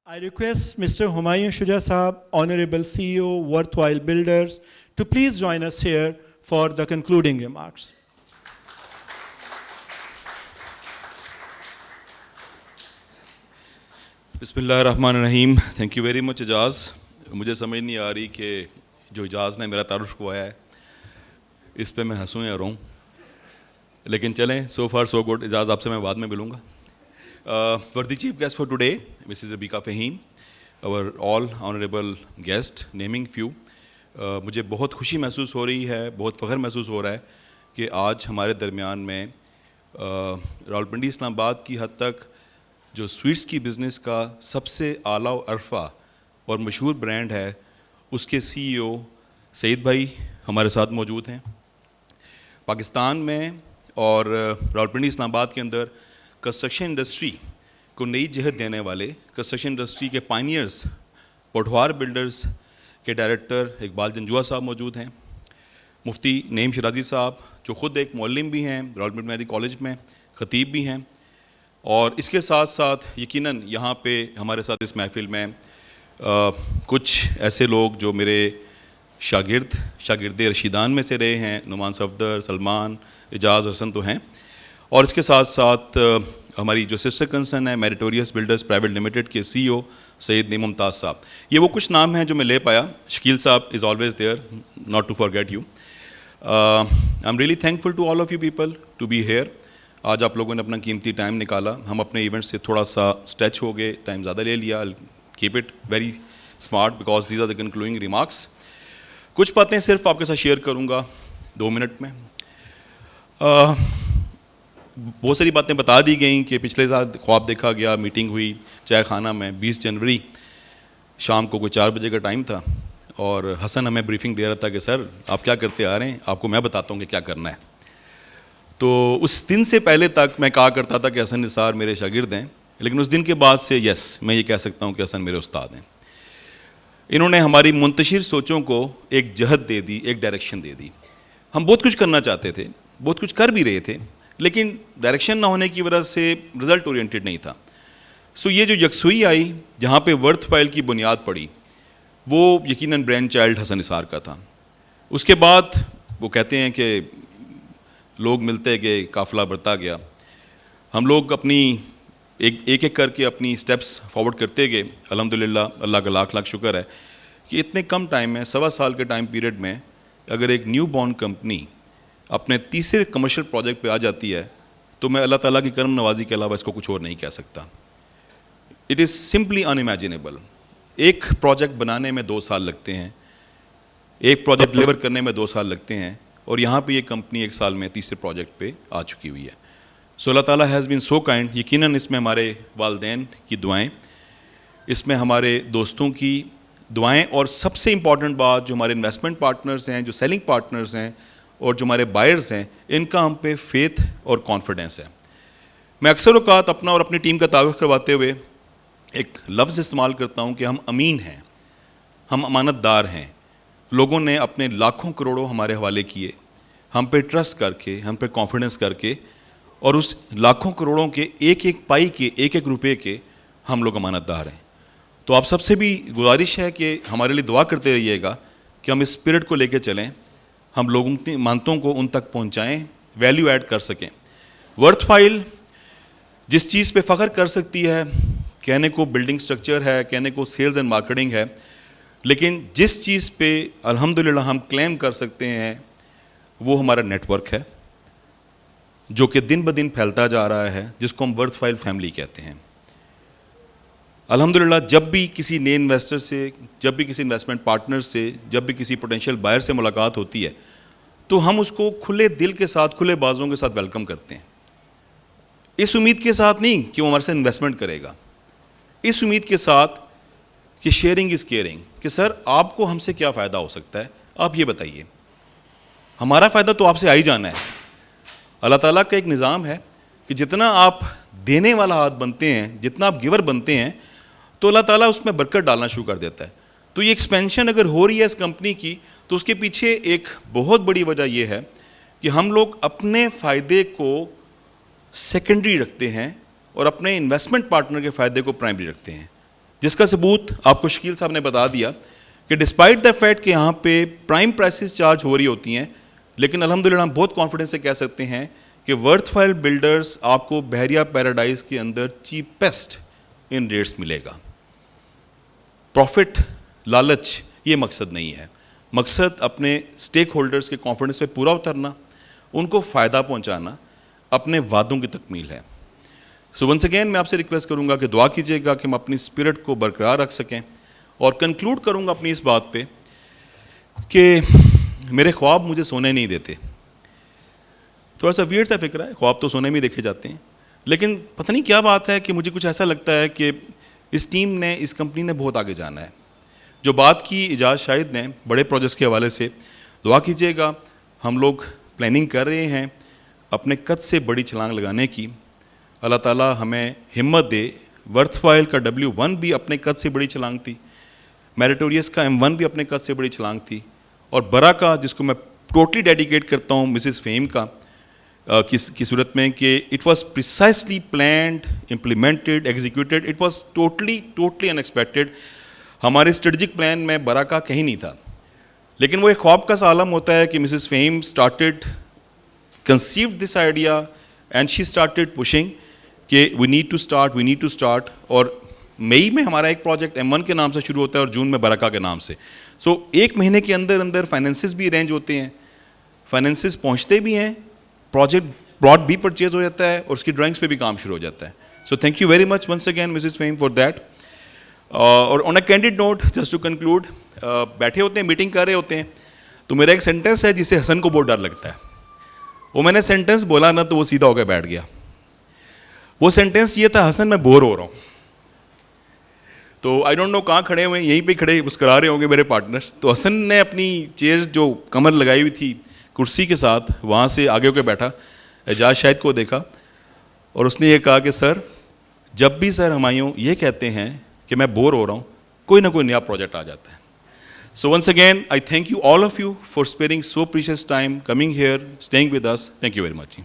I request Mr. Humayun Shuja Sahab, Honorable CEO, Worthwhile Builders, to please join us here for the concluding remarks. बिस्मिल्लाहिर्रहमानिर्रहीम. Thank you very much एजाज़. मुझे समझ नहीं आ रही कि जो एजाज़ ने मेरा तारुफ हुआ है इस पे मैं हंसूं या रोऊं, लेकिन चलें, सो फार सो गुड. एजाज़ आपसे मैं बाद में मिलूँगा. For the chief guest for today, Mrs. Rabika Fahim, our all honorable guest, naming few, मुझे बहुत खुशी महसूस हो रही है, बहुत फ़ख्र महसूस हो रहा है कि आज हमारे दरमियान में रावलपिंडी इस्लामाबाद की हद तक जो स्वीट्स की बिज़नेस का सबसे आला व अरफा और मशहूर ब्रांड है उसके CEO सईद भाई हमारे साथ मौजूद हैं. पाकिस्तान में और रावलपिंडी इस्लामाबाद के अंदर कंस्ट्रक्शन इंडस्ट्री को नई जहत देने वाले कंस्ट्रक्शन इंडस्ट्री के पायनियर्स वर्थवाइल बिल्डर्स के डायरेक्टर इकबाल जंजुआ साहब मौजूद हैं. मुफ्ती नईम शिराजी साहब जो ख़ुद एक मौल्लिम भी हैं, रावलपिंडी मेडिकल कॉलेज में ख़तीब भी हैं, और इसके साथ साथ यकीनन यहाँ पे हमारे साथ इस महफ़िल में कुछ ऐसे लोग जो मेरे शागिर्द रशीदान में से रहे हैं, नुमान सफदर, सलमान, एजाज़, हसन तो हैं, और इसके साथ साथ हमारी जो सिस्टर कंसर्न है मेरिटोरियस बिल्डर्स प्राइवेट लिमिटेड के CEO सैयद नईम मुमताज़ साहब. ये वो कुछ नाम हैं जो मैं ले पाया. शकील साहब is always there, not to forget you. I am really thankful to all of you people to be here. आज आप लोगों ने अपना कीमती टाइम निकाला. हम अपने इवेंट से थोड़ा सा स्ट्रेच हो गए, टाइम ज़्यादा ले लिया. Keep it very smart because these are the concluding remarks. कुछ बातें सिर्फ आपके साथ शेयर करूँगा 2 मिनट में. बहुत सारी बातें बता दी गई कि पिछले साल ख्वाब देखा गया, मीटिंग हुई चाय खाना में 20 जनवरी शाम को कोई 4 बजे का टाइम था, और हसन हमें ब्रीफिंग दे रहा था कि सर आप क्या करते आ रहे हैं, आपको मैं बताता हूँ कि क्या करना है. तो उस दिन से पहले तक मैं कहा करता था कि हसन निसार मेरे शागिर्द हैं, लेकिन उस दिन के बाद से यस मैं ये कह सकता हूँ कि हसन मेरे उस्ताद हैं. इन्होंने हमारी मुंतशिर सोचों को एक जहत दे दी, एक डायरेक्शन दे दी. हम बहुत कुछ करना चाहते थे, बहुत कुछ कर भी रहे थे, लेकिन डायरेक्शन ना होने की वजह से रिज़ल्ट ओरिएंटेड नहीं था. सो ये जो यकसुई आई जहाँ पे वर्थवाइल की बुनियाद पड़ी वो यकीनन ब्रांड चाइल्ड हसन निसार का था. उसके बाद वो कहते हैं कि लोग मिलते गए, काफ़िला बढ़ता गया. हम लोग अपनी एक करके अपनी स्टेप्स फॉरवर्ड करते गए. अल्हम्दुलिल्लाह, अल्लाह का लाख लाख शुक्र है कि इतने कम टाइम में, 1.25 साल के टाइम पीरियड में अगर एक न्यू बॉर्न कंपनी अपने तीसरे कमर्शियल प्रोजेक्ट पे आ जाती है तो मैं अल्लाह ताला की करम नवाजी के अलावा इसको कुछ और नहीं कह सकता. It is simply unimaginable. एक प्रोजेक्ट बनाने में 2 साल लगते हैं, एक प्रोजेक्ट डिलीवर करने में 2 साल लगते हैं, और यहाँ पे ये कंपनी 1 साल में तीसरे प्रोजेक्ट पे आ चुकी हुई है. सो अल्लाह ताला हैज़ बीन सो काइंड. यकीनन इसमें हमारे वालिदैन की दुआएं, इसमें हमारे दोस्तों की दुआएं, और सबसे इम्पॉर्टेंट बात जो हमारे इन्वेस्टमेंट पार्टनर्स हैं, जो सेलिंग पार्टनर्स हैं, और जो हमारे बायर्स हैं, इनका हम पे फेथ और कॉन्फिडेंस है. मैं अक्सर औक़ात अपना और अपनी टीम का तारुफ़ करवाते हुए एक लफ्ज़ इस्तेमाल करता हूँ कि हम अमीन हैं, हम अमानतदार हैं. लोगों ने अपने लाखों करोड़ों हमारे हवाले किए, हम पे ट्रस्ट करके, हम पे कॉन्फिडेंस करके, और उस लाखों करोड़ों के एक एक पाई के, एक एक रुपये के हम लोग अमानतदार हैं. तो आप सबसे भी गुजारिश है कि हमारे लिए दुआ करते रहिएगा कि हम इस स्पिरिट को लेके चलें, हम लोगों की मानतों को उन तक पहुंचाएं, वैल्यू ऐड कर सकें. वर्थवाइल जिस चीज़ पे फ़ख्र कर सकती है, कहने को बिल्डिंग स्ट्रक्चर है, कहने को सेल्स एंड मार्केटिंग है, लेकिन जिस चीज़ पे अल्हम्दुलिल्लाह हम क्लेम कर सकते हैं वो हमारा नेटवर्क है, जो कि दिन ब दिन फैलता जा रहा है, जिसको हम वर्थवाइल फैमिली कहते हैं. अल्हम्दुलिल्लाह जब भी किसी नए इन्वेस्टर से, जब भी किसी इन्वेस्टमेंट पार्टनर से, जब भी किसी पोटेंशियल बायर से मुलाकात होती है तो हम उसको खुले दिल के साथ, खुले बाजों के साथ वेलकम करते हैं. इस उम्मीद के साथ नहीं कि वो हमारे साथ इन्वेस्टमेंट करेगा, इस उम्मीद के साथ कि शेयरिंग इज़ केयरिंग, कि सर आपको हमसे क्या फ़ायदा हो सकता है, आप ये बताइए. हमारा फ़ायदा तो आपसे आ ही जाना है. अल्लाह ताला का एक निज़ाम है कि जितना आप देने वाला हाथ बनते हैं, जितना आप गिवर बनते हैं, तो अल्लाह ताला उसमें बरकत डालना शुरू कर देता है. तो ये एक्सपेंशन अगर हो रही है इस कंपनी की, तो उसके पीछे एक बहुत बड़ी वजह यह है कि हम लोग अपने फ़ायदे को सेकेंडरी रखते हैं और अपने इन्वेस्टमेंट पार्टनर के फ़ायदे को प्राइमरी रखते हैं. جس کا ثبوت آپ کو شکیل صاحب نے بتا دیا کہ ڈسپائٹ دا فیکٹ کہ یہاں پہ پرائم پرائسز چارج ہو رہی ہوتی ہیں، لیکن الحمدللہ ہم بہت کانفیڈنس سے کہہ سکتے ہیں کہ ورتھ وائل بلڈرز آپ کو بحریہ پیراڈائز کے اندر چیپسٹ ان ریٹس ملے گا. پروفٹ، لالچ یہ مقصد نہیں ہے. مقصد اپنے سٹیک ہولڈرز کے کانفیڈنس پہ پورا اترنا، ان کو فائدہ پہنچانا، اپنے وعدوں کی تکمیل ہے. سو ونس اگین میں آپ سے ریکویسٹ کروں گا کہ دعا کیجیے گا کہ ہم اپنی اسپرٹ کو برقرار رکھ سکیں. اور کنکلوڈ کروں گا اپنی اس بات پہ کہ میرے خواب مجھے سونے نہیں دیتے. تھوڑا سا ویئرڈ سا فکر ہے، خواب تو سونے میں دیکھے جاتے ہیں، لیکن پتہ نہیں کیا بات ہے کہ مجھے کچھ ایسا لگتا ہے کہ اس ٹیم نے، اس کمپنی نے بہت آگے جانا ہے. جو بات کی اعجاز شاہد نے بڑے پروجیکٹس کے حوالے سے، دعا کیجیے گا. ہم لوگ پلاننگ کر رہے ہیں اپنے قد سے بڑی چھلانگ لگانے کی. اللہ تعالیٰ ہمیں ہمت دے. ورتھ وائل کا W1 بھی اپنے قد سے بڑی چھلانگ تھی، میریٹوریس کا M1 بھی اپنے قد سے بڑی چھلانگ تھی، اور برا کا، جس کو میں ٹوٹلی ڈیڈیکیٹ کرتا ہوں مسز فہیم کا کی صورت میں، کہ it was precisely planned, implemented, executed. It was totally unexpected. ہمارے اسٹریٹجک پلان میں برا کا کہیں نہیں تھا، لیکن وہ ایک خواب کا عالم ہوتا ہے کہ Mrs Faheem started conceived this idea and she started pushing کہ وی نیڈ ٹو اسٹارٹ. اور مئی میں ہمارا ایک پروجیکٹ M1 کے نام سے شروع ہوتا ہے اور جون میں برکہ کے نام سے. سو ایک مہینے کے اندر فائنینسز بھی ارینج ہوتے ہیں، فائنینسز پہنچتے بھی ہیں، پروجیکٹ پلاٹ بھی پرچیز ہو جاتا ہے، اور اس کی ڈرائنگس پہ بھی کام شروع ہو جاتا ہے. So thank you very much once again Mrs Fahim for that. اور on a candid note, just to conclude, بیٹھے ہوتے ہیں، میٹنگ کر رہے ہوتے ہیں، تو میرا ایک سینٹینس ہے جسے حسن کو بہت ڈر لگتا ہے. وہ میں نے سینٹینس بولا نا تو وہ سیدھا ہو کے بیٹھ گیا. وہ سینٹینس یہ تھا، حسن میں بور ہو رہا ہوں. تو آئی ڈونٹ نو کہاں کھڑے ہوئے ہیں، یہیں پہ کھڑے مسکرا رہے ہوں گے میرے پارٹنرس. تو حسن نے اپنی چیئر جو کمر لگائی ہوئی تھی کرسی کے ساتھ، وہاں سے آگے ہو کے بیٹھا، اعجاز شاہد کو دیکھا، اور اس نے یہ کہا کہ سر، جب بھی سر ہمایوں یہ کہتے ہیں کہ میں بور ہو رہا ہوں، کوئی نہ کوئی نیا پروجیکٹ آ جاتا ہے. So once again, I thank you all of you for sparing so precious time coming here, staying with us. Thank you very much.